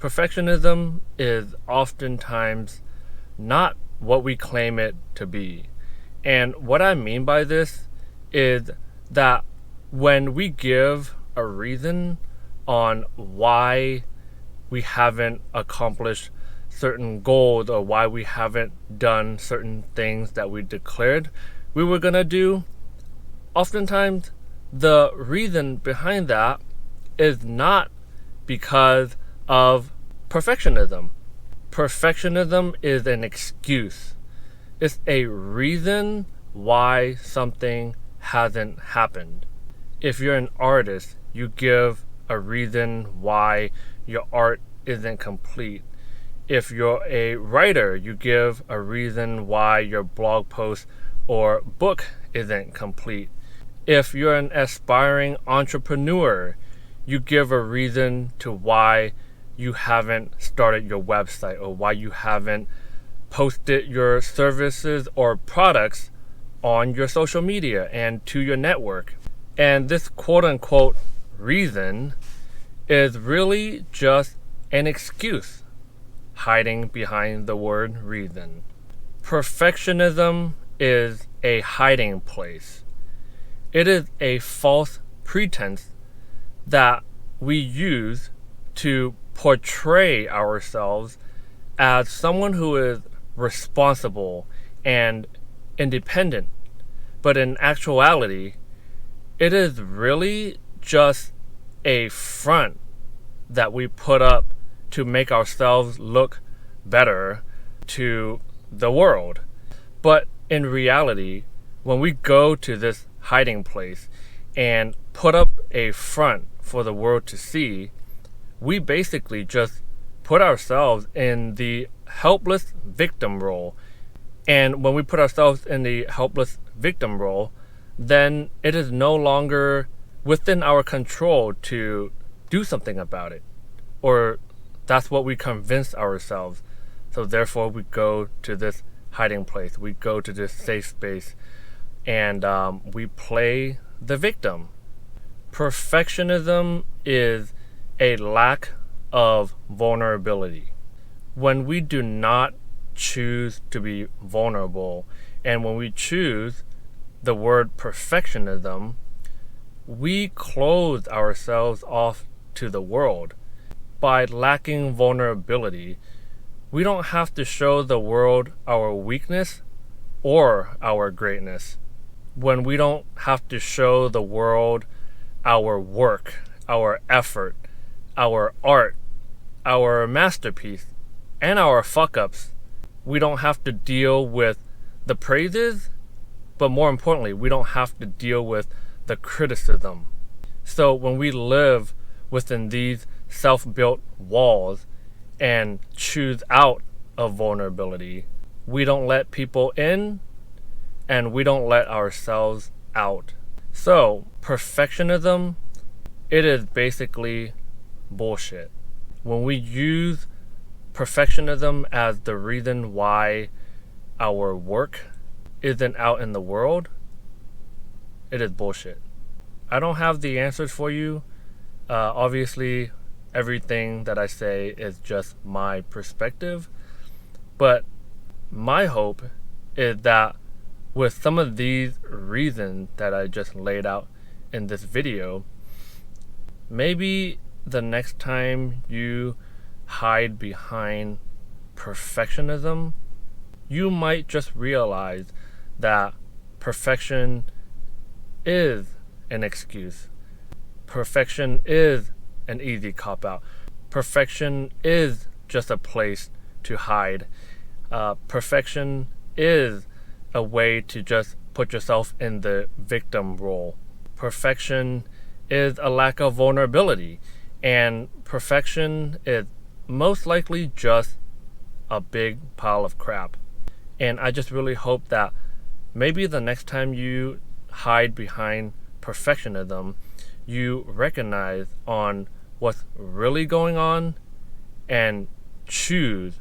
Perfectionism is oftentimes not what we claim it to be. And what I mean by this is that when we give a reason on why we haven't accomplished certain goals or why we haven't done certain things that we declared we were going to do, oftentimes the reason behind that is not because of perfectionism. Perfectionism is an excuse. It's a reason why something hasn't happened. If you're an artist, you give a reason why your art isn't complete. If you're a writer, you give a reason why your blog post or book isn't complete. If you're an aspiring entrepreneur, you give a reason to why you haven't started your website or why you haven't posted your services or products on your social media and to your network. And this quote unquote reason is really just an excuse hiding behind the word reason. Perfectionism is a hiding place. It is a false pretense that we use to portray ourselves as someone who is responsible and independent. But in actuality, it is really just a front that we put up to make ourselves look better to the world. But in reality, when we go to this hiding place and put up a front for the world to see, we basically just put ourselves in the helpless victim role. And when we put ourselves in the helpless victim role, then it is no longer within our control to do something about it. Or that's what we convince ourselves. So therefore we go to this hiding place. We go to this safe space and we play the victim. Perfectionism is a lack of vulnerability. When we do not choose to be vulnerable, and when we choose the word perfectionism, we close ourselves off to the world. By lacking vulnerability, we don't have to show the world our weakness or our greatness. When we don't have to show the world our work, our effort, our art, our masterpiece, and our fuck-ups, we don't have to deal with the praises, but more importantly, we don't have to deal with the criticism. So when we live within these self-built walls and choose out of vulnerability, we don't let people in and we don't let ourselves out. So perfectionism, it is basically bullshit. When we use perfectionism as the reason why our work isn't out in the world, it is bullshit. I don't have the answers for you. Obviously, everything that I say is just my perspective. But my hope is that with some of these reasons that I just laid out in this video, maybe the next time you hide behind perfectionism, you might just realize that perfection is an excuse. Perfection is an easy cop-out. Perfection is just a place to hide. Perfection is a way to just put yourself in the victim role. Perfection is a lack of vulnerability. And perfection is most likely just a big pile of crap. And I just really hope that maybe the next time you hide behind perfectionism, you recognize on what's really going on and choose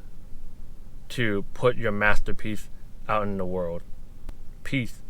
to put your masterpiece out in the world. Peace.